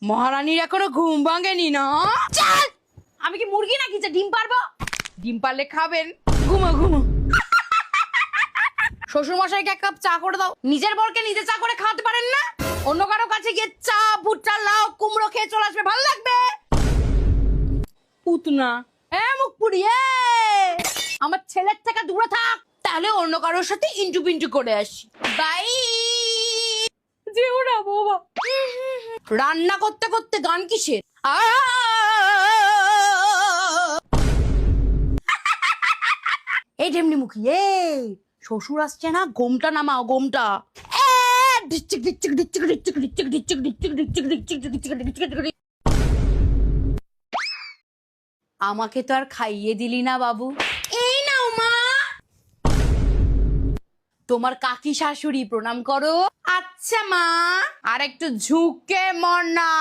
মহারানীর এখনো ঘুম ভাঙেনি না? চল, আমি কি মুরগি নাকি যে ডিম পারবো? ডিম পারলে খাবেন। ঘুমো ঘুমো। শ্বশুর মশাইকে এক কাপ চা করে দাও। নিজের বরকে নিজে চা করে খাওয়াতে পারেন না? অন্য কারো কাছে গিয়ে চা, ভুট্টা, লাউ, কুমড়ো খেয়ে চলে আসবে, ভালো লাগবে? পুতনা মুখ পুড়িয়ে আমার ছেলের থেকে দূরে থাক, তাহলে অন্য কারোর সাথে ইন্টু পিন্টু করে আসি। বাই। যেও না বাবা। রান্না করতে করতে গান কিসের? এই ঢেমনি মুখী, এই শ্বশুর আসছে না, গোমটা নামাও, গোমটা। আমাকে তো আর খাইয়ে দিলি না বাবু। এই নাও মা। তোমার কাকি শাশুড়ি প্রণাম করো। আচ্ছা মা। আর একটু ঝুঁকে মনা।